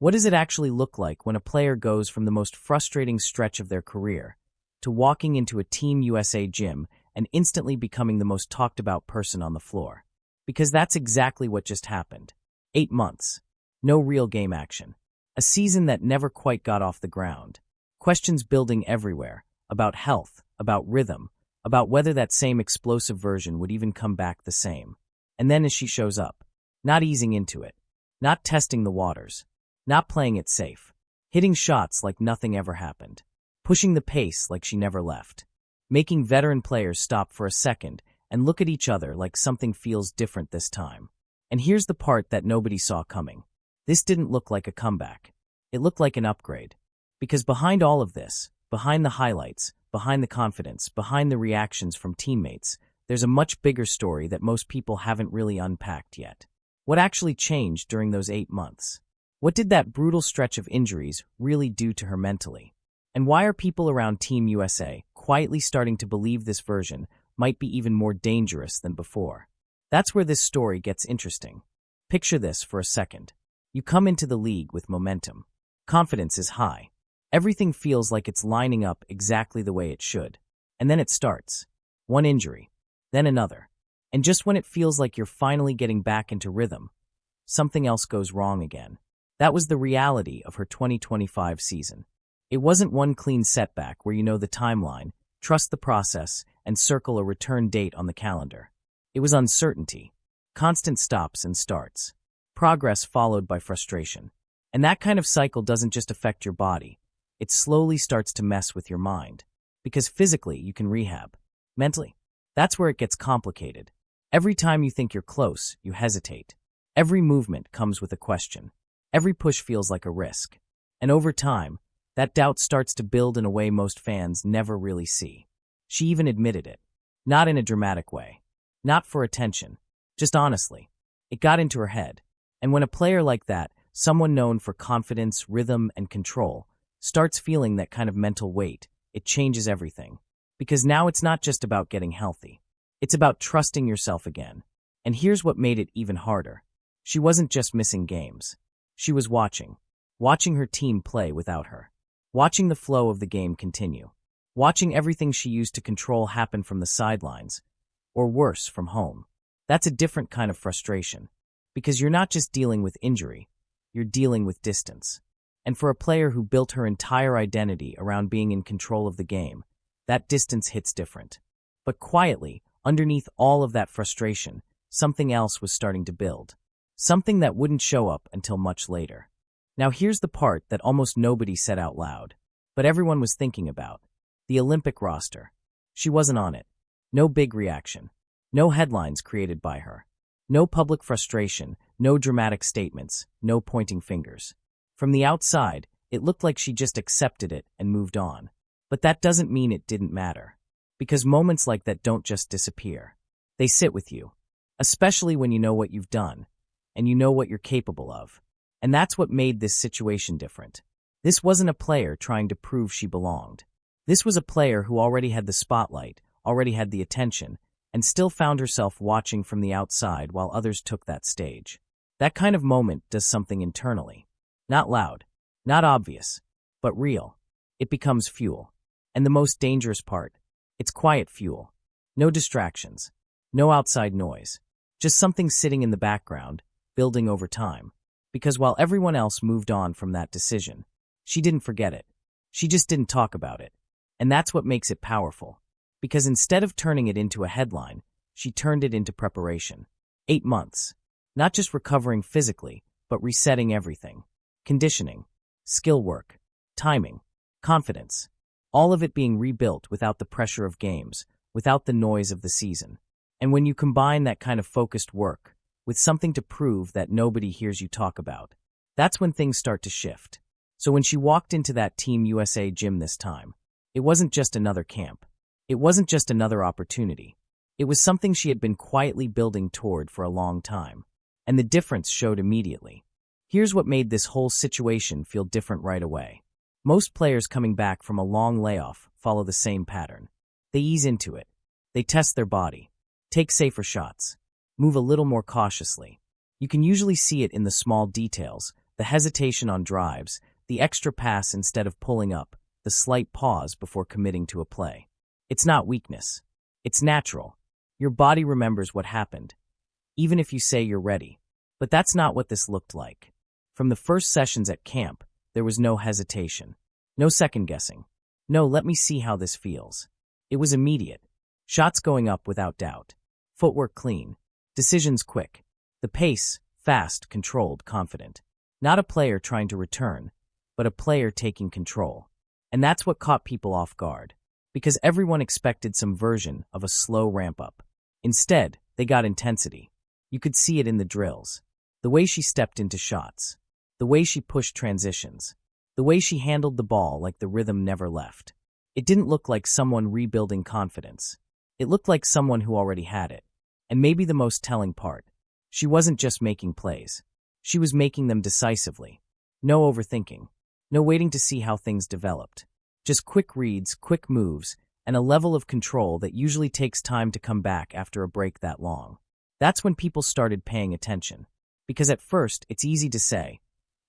What does it actually look like when a player goes from the most frustrating stretch of their career to walking into a Team USA gym and instantly becoming the most talked about person on the floor? Because that's exactly what just happened. 8 months. No real game action. A season that never quite got off the ground. Questions building everywhere. About health, about rhythm, about whether that same explosive version would even come back the same. And then as she shows up, not easing into it, not testing the waters, not playing it safe, hitting shots like nothing ever happened, pushing the pace like she never left, making veteran players stop for a second and look at each other like something feels different this time. And here's the part that nobody saw coming. This didn't look like a comeback. It looked like an upgrade. Because behind all of this, behind the highlights, behind the confidence, behind the reactions from teammates, there's a much bigger story that most people haven't really unpacked yet. What actually changed during those 8 months? What did that brutal stretch of injuries really do to her mentally? And why are people around Team USA quietly starting to believe this version might be even more dangerous than before? That's where this story gets interesting. Picture this for a second. You come into the league with momentum. Confidence is high. Everything feels like it's lining up exactly the way it should. And then it starts. One injury, then another. And just when it feels like you're finally getting back into rhythm, something else goes wrong again. That was the reality of her 2025 season. It wasn't one clean setback where you know the timeline, trust the process, and circle a return date on the calendar. It was uncertainty, constant stops and starts, progress followed by frustration. And that kind of cycle doesn't just affect your body. It slowly starts to mess with your mind. Because physically, you can rehab. Mentally, that's where it gets complicated. Every time you think you're close, you hesitate. Every movement comes with a question. Every push feels like a risk. And over time, that doubt starts to build in a way most fans never really see. She even admitted it. Not in a dramatic way. Not for attention. Just honestly. It got into her head. And when a player like that, someone known for confidence, rhythm, and control, starts feeling that kind of mental weight, it changes everything. Because now it's not just about getting healthy. It's about trusting yourself again. And here's what made it even harder. She wasn't just missing games. She was watching. Watching her team play without her. Watching the flow of the game continue. Watching everything she used to control happen from the sidelines. Or worse, from home. That's a different kind of frustration. Because you're not just dealing with injury. You're dealing with distance. And for a player who built her entire identity around being in control of the game, that distance hits different. But quietly, underneath all of that frustration, something else was starting to build. Something that wouldn't show up until much later. Now here's the part that almost nobody said out loud, but everyone was thinking about. The Olympic roster. She wasn't on it. No big reaction. No headlines created by her. No public frustration, no dramatic statements, no pointing fingers. From the outside, it looked like she just accepted it and moved on. But that doesn't mean it didn't matter. Because moments like that don't just disappear. They sit with you. Especially when you know what you've done. And you know what you're capable of. And that's what made this situation different. This wasn't a player trying to prove she belonged. This was a player who already had the spotlight, already had the attention, and still found herself watching from the outside while others took that stage. That kind of moment does something internally. Not loud, not obvious, but real. It becomes fuel. And the most dangerous part, it's quiet fuel. No distractions, no outside noise, just something sitting in the background, building over time. Because while everyone else moved on from that decision, she didn't forget it. She just didn't talk about it. And that's what makes it powerful. Because instead of turning it into a headline, she turned it into preparation. 8 months. Not just recovering physically, but resetting everything. Conditioning, skill work, timing, confidence. All of it being rebuilt without the pressure of games, without the noise of the season. And when you combine that kind of focused work with something to prove that nobody hears you talk about, that's when things start to shift. So when she walked into that Team USA gym this time, it wasn't just another camp. It wasn't just another opportunity. It was something she had been quietly building toward for a long time. And the difference showed immediately. Here's what made this whole situation feel different right away. Most players coming back from a long layoff follow the same pattern. They ease into it. They test their body. Take safer shots. Move a little more cautiously. You can usually see it in the small details, The hesitation on drives, the extra pass instead of pulling up, the slight pause before committing to a play. It's not weakness. It's natural. Your body remembers what happened, even if you say you're ready. But that's not what this looked like. From the first sessions at camp, there was no hesitation. No second-guessing. No, let me see how this feels. It was immediate. Shots going up without doubt. Footwork clean. Decisions quick. The pace, fast, controlled, confident. Not a player trying to return, but a player taking control. And that's what caught people off guard. Because everyone expected some version of a slow ramp-up. Instead, they got intensity. You could see it in the drills. The way she stepped into shots. The way she pushed transitions. The way she handled the ball like the rhythm never left. It didn't look like someone rebuilding confidence. It looked like someone who already had it. And maybe the most telling part. She wasn't just making plays. She was making them decisively. No overthinking. No waiting to see how things developed. Just quick reads, quick moves, and a level of control that usually takes time to come back after a break that long. That's when people started paying attention. Because at first, it's easy to say,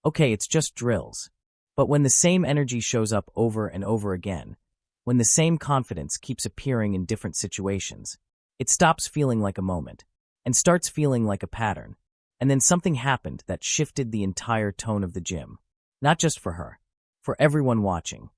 okay, it's just drills. But when the same energy shows up over and over again, when the same confidence keeps appearing in different situations, it stops feeling like a moment and starts feeling like a pattern. And then something happened that shifted the entire tone of the gym. Not just for her, for everyone watching.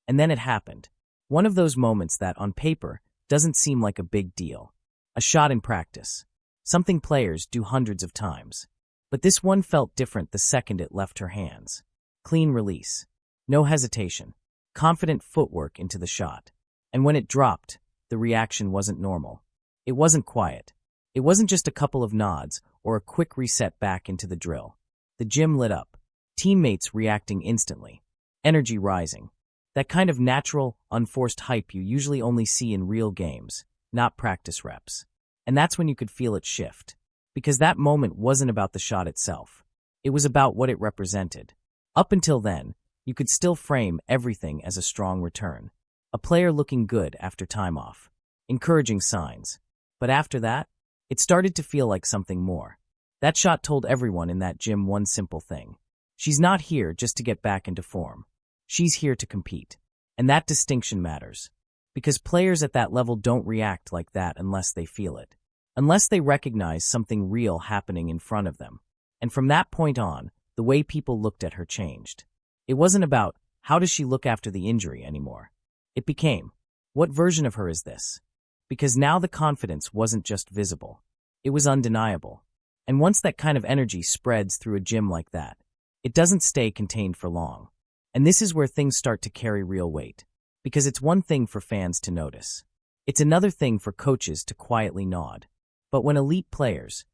And then it happened. One of those moments that, on paper, doesn't seem like a big deal. A shot in practice. Something players do hundreds of times. But this one felt different the second it left her hands. Clean release. No hesitation. Confident footwork into the shot. And when it dropped, the reaction wasn't normal. It wasn't quiet. It wasn't just a couple of nods or a quick reset back into the drill. The gym lit up. Teammates reacting instantly. Energy rising. That kind of natural, unforced hype you usually only see in real games, not practice reps. And that's when you could feel it shift. Because that moment wasn't about the shot itself. It was about what it represented. Up until then, you could still frame everything as a strong return. A player looking good after time off. Encouraging signs. But after that, it started to feel like something more. That shot told everyone in that gym one simple thing. She's not here just to get back into form. She's here to compete. And that distinction matters. Because players at that level don't react like that unless they feel it. Unless they recognize something real happening in front of them. And from that point on, the way people looked at her changed. It wasn't about, how does she look after the injury anymore? It became, what version of her is this? Because now the confidence wasn't just visible. It was undeniable. And once that kind of energy spreads through a gym like that, it doesn't stay contained for long. And this is where things start to carry real weight. Because it's one thing for fans to notice. It's another thing for coaches to quietly nod. But when elite players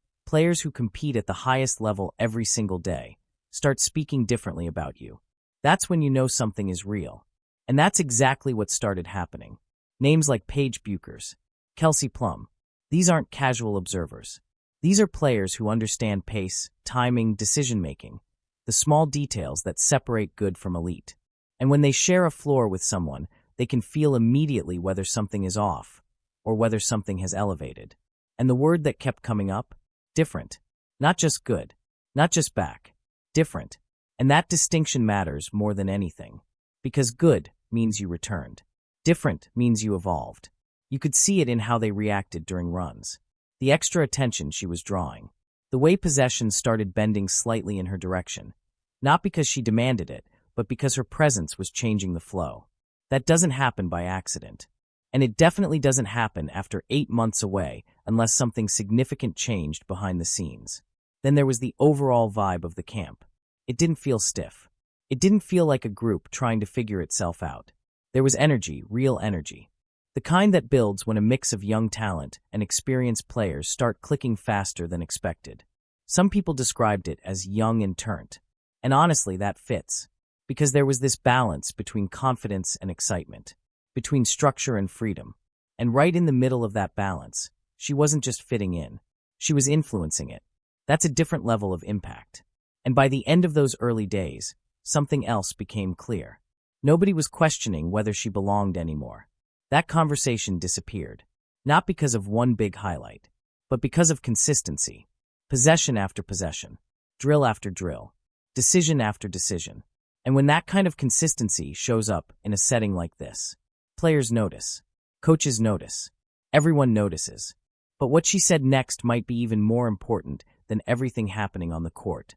who compete at the highest level every single day, start speaking differently about you, that's when you know something is real. And that's exactly what started happening. Names like Paige Buchers, Kelsey Plum, these aren't casual observers. These are players who understand pace, timing, decision-making, the small details that separate good from elite. And when they share a floor with someone, they can feel immediately whether something is off or whether something has elevated. And the word that kept coming up? Different. Not just good. Not just back. Different. And that distinction matters more than anything. Because good means you returned. Different means you evolved. You could see it in how they reacted during runs. The extra attention she was drawing. The way possessions started bending slightly in her direction. Not because she demanded it, but because her presence was changing the flow. That doesn't happen by accident. And it definitely doesn't happen after 8 months away unless something significant changed behind the scenes. Then there was the overall vibe of the camp. It didn't feel stiff. It didn't feel like a group trying to figure itself out. There was energy, real energy. The kind that builds when a mix of young talent and experienced players start clicking faster than expected. Some people described it as young and turnt. And honestly, that fits. Because there was this balance between confidence and excitement. Between structure and freedom. And right in the middle of that balance, she wasn't just fitting in. She was influencing it. That's a different level of impact. And by the end of those early days, something else became clear. Nobody was questioning whether she belonged anymore. That conversation disappeared. Not because of one big highlight, but because of consistency. Possession after possession. Drill after drill. decision after decision. And when that kind of consistency shows up in a setting like this, players notice, coaches notice, everyone notices. But what she said next might be even more important than everything happening on the court.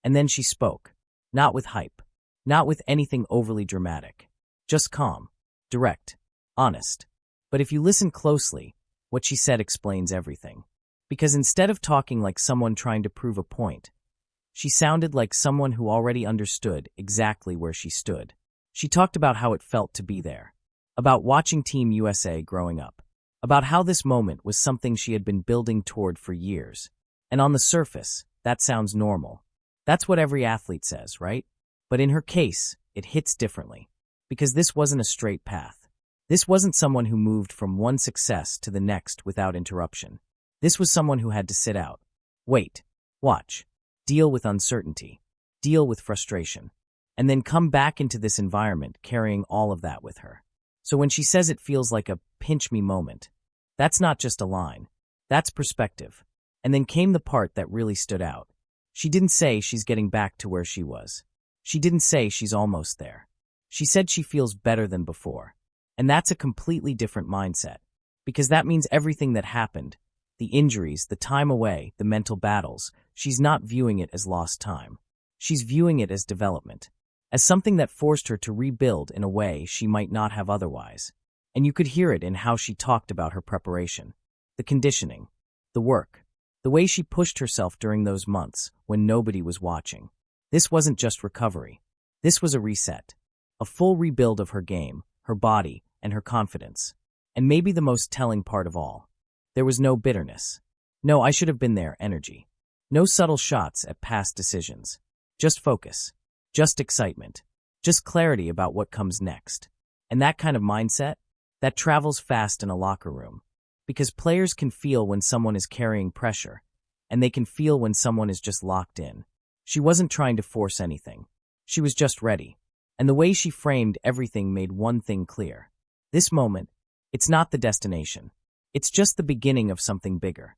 And then she spoke, not with hype, not with anything overly dramatic, just calm, direct, honest. But if you listen closely, what she said explains everything. Because instead of talking like someone trying to prove a point, she sounded like someone who already understood exactly where she stood. She talked about how it felt to be there, about watching Team USA growing up, about how this moment was something she had been building toward for years. And on the surface, that sounds normal. That's what every athlete says, right? But in her case, it hits differently. Because this wasn't a straight path. This wasn't someone who moved from one success to the next without interruption. This was someone who had to sit out, wait, watch, deal with uncertainty, deal with frustration, and then come back into this environment carrying all of that with her. So when she says it feels like a pinch me moment, that's not just a line, that's perspective. And then came the part that really stood out. She didn't say she's getting back to where she was. She didn't say she's almost there. She said she feels better than before. And that's a completely different mindset. Because that means everything that happened, the injuries, the time away, the mental battles, she's not viewing it as lost time. She's viewing it as development, as something that forced her to rebuild in a way she might not have otherwise. And you could hear it in how she talked about her preparation, the conditioning, the work, the way she pushed herself during those months when nobody was watching. This wasn't just recovery. This was a reset, a full rebuild of her game, her body, and her confidence. And maybe the most telling part of all, there was no bitterness. No I should have been there energy. No subtle shots at past decisions. Just focus. Just excitement. Just clarity about what comes next. And that kind of mindset, that travels fast in a locker room. Because players can feel when someone is carrying pressure, and they can feel when someone is just locked in. She wasn't trying to force anything. She was just ready. And the way she framed everything made one thing clear. This moment, it's not the destination. It's just the beginning of something bigger.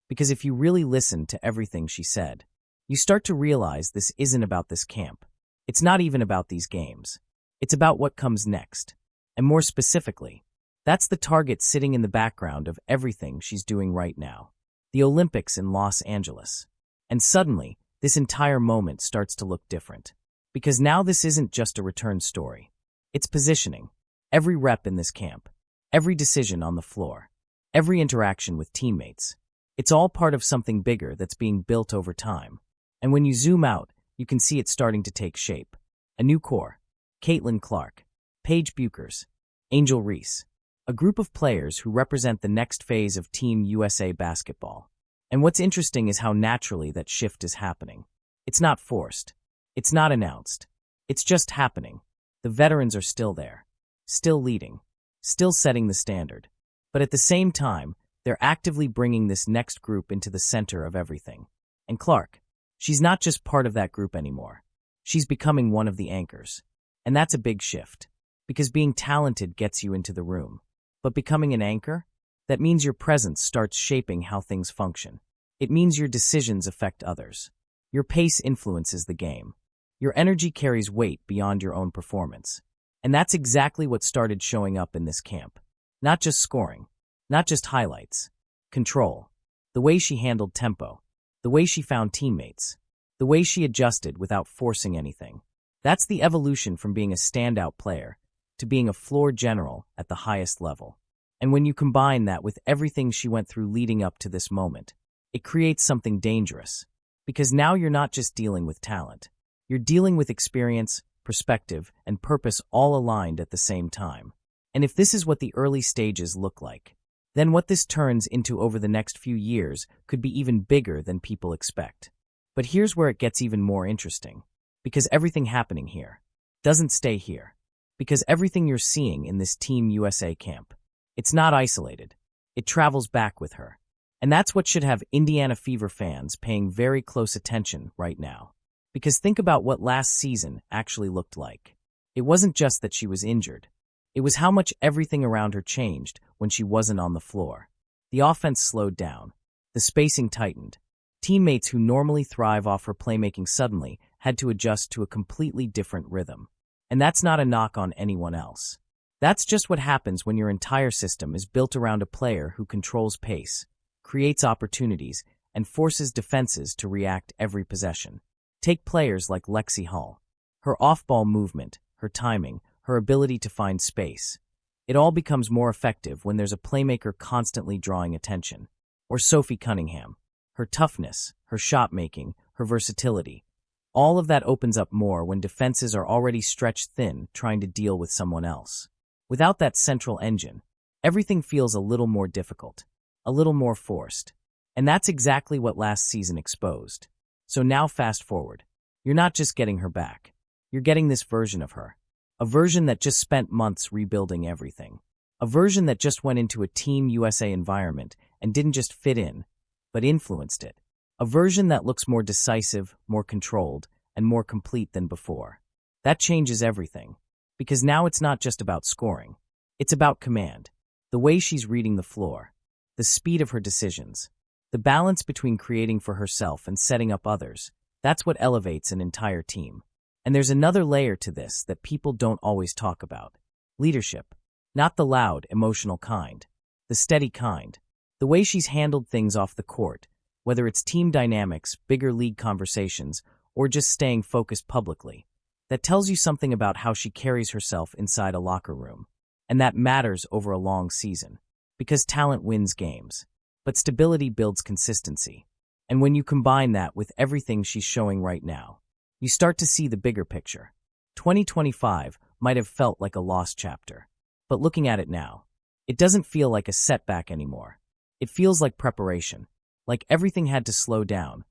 Because if you really listen to everything she said, you start to realize this isn't about this camp. It's not even about these games. It's about what comes next. And more specifically, that's the target sitting in the background of everything she's doing right now. The Olympics in Los Angeles. And suddenly, this entire moment starts to look different. Because now this isn't just a return story. It's positioning. Every rep in this camp. Every decision on the floor. Every interaction with teammates. It's all part of something bigger that's being built over time. And when you zoom out, you can see it starting to take shape. A new core. Caitlin Clark. Paige Buchers. Angel Reese. A group of players who represent the next phase of Team USA basketball. And what's interesting is how naturally that shift is happening. It's not forced. It's not announced. It's just happening. The veterans are still there. Still leading. Still setting the standard. But at the same time, they're actively bringing this next group into the center of everything. And Clark, she's not just part of that group anymore. She's becoming one of the anchors. And that's a big shift. Because being talented gets you into the room. But becoming an anchor? That means your presence starts shaping how things function. It means your decisions affect others. Your pace influences the game. Your energy carries weight beyond your own performance. And that's exactly what started showing up in this camp. Not just scoring. Not just highlights. Control. The way she handled tempo. The way she found teammates. The way she adjusted without forcing anything. That's the evolution from being a standout player to being a floor general at the highest level. And when you combine that with everything she went through leading up to this moment, it creates something dangerous. Because now you're not just dealing with talent. You're dealing with experience, perspective, and purpose all aligned at the same time. And if this is what the early stages look like, then what this turns into over the next few years could be even bigger than people expect. But here's where it gets even more interesting. Because everything happening here doesn't stay here. Because everything you're seeing in this Team USA camp, it's not isolated. It travels back with her. And that's what should have Indiana Fever fans paying very close attention right now. Because think about what last season actually looked like. It wasn't just that she was injured. It was how much everything around her changed when she wasn't on the floor. The offense slowed down. The spacing tightened. Teammates who normally thrive off her playmaking suddenly had to adjust to a completely different rhythm. And that's not a knock on anyone else. That's just what happens when your entire system is built around a player who controls pace, creates opportunities, and forces defenses to react every possession. Take players like Lexi Hull. Her off-ball movement, her timing, her ability to find space. It all becomes more effective when there's a playmaker constantly drawing attention. Or Sophie Cunningham. Her toughness, her shot-making, her versatility. All of that opens up more when defenses are already stretched thin trying to deal with someone else. Without that central engine, everything feels a little more difficult, a little more forced. And that's exactly what last season exposed. So now fast forward. You're not just getting her back. You're getting this version of her. A version that just spent months rebuilding everything. A version that just went into a Team USA environment and didn't just fit in, but influenced it. A version that looks more decisive, more controlled, and more complete than before. That changes everything. Because now it's not just about scoring. It's about command. The way she's reading the floor. The speed of her decisions. The balance between creating for herself and setting up others. That's what elevates an entire team. And there's another layer to this that people don't always talk about. Leadership. Not the loud, emotional kind. The steady kind. The way she's handled things off the court, whether it's team dynamics, bigger league conversations, or just staying focused publicly. That tells you something about how she carries herself inside a locker room. And that matters over a long season. Because talent wins games. But stability builds consistency. And when you combine that with everything she's showing right now, you start to see the bigger picture. 2025 might have felt like a lost chapter. But looking at it now, it doesn't feel like a setback anymore. It feels like preparation. Like everything had to slow down,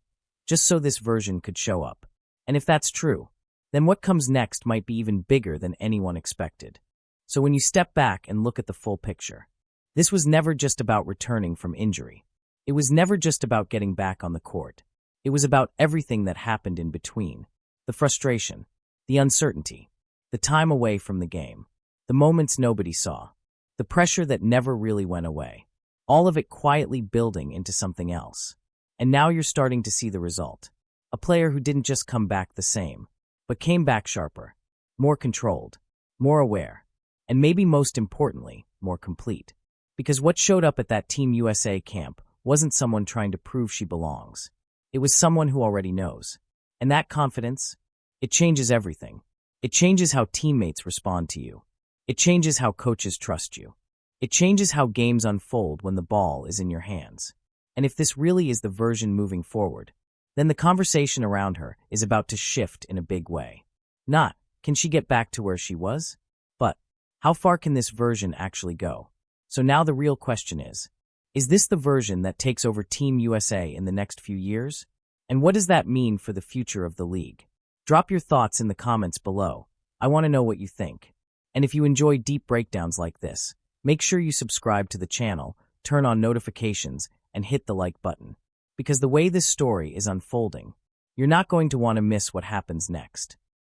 just so this version could show up. And if that's true, then what comes next might be even bigger than anyone expected. So when you step back and look at the full picture, this was never just about returning from injury. It was never just about getting back on the court. It was about everything that happened in between. The frustration, the uncertainty, the time away from the game, the moments nobody saw, the pressure that never really went away. All of it quietly building into something else. And now you're starting to see the result. A player who didn't just come back the same, but came back sharper, more controlled, more aware, and maybe most importantly, more complete. Because what showed up at that Team USA camp wasn't someone trying to prove she belongs. It was someone who already knows. And that confidence, it changes everything. It changes how teammates respond to you. It changes how coaches trust you. It changes how games unfold when the ball is in your hands. And if this really is the version moving forward, then the conversation around her is about to shift in a big way. Not, can she get back to where she was? But, how far can this version actually go? So now the real question is this the version that takes over Team USA in the next few years? And what does that mean for the future of the league? Drop your thoughts in the comments below. I want to know what you think. And if you enjoy deep breakdowns like this, make sure you subscribe to the channel, turn on notifications, and hit the like button. Because the way this story is unfolding, you're not going to want to miss what happens next.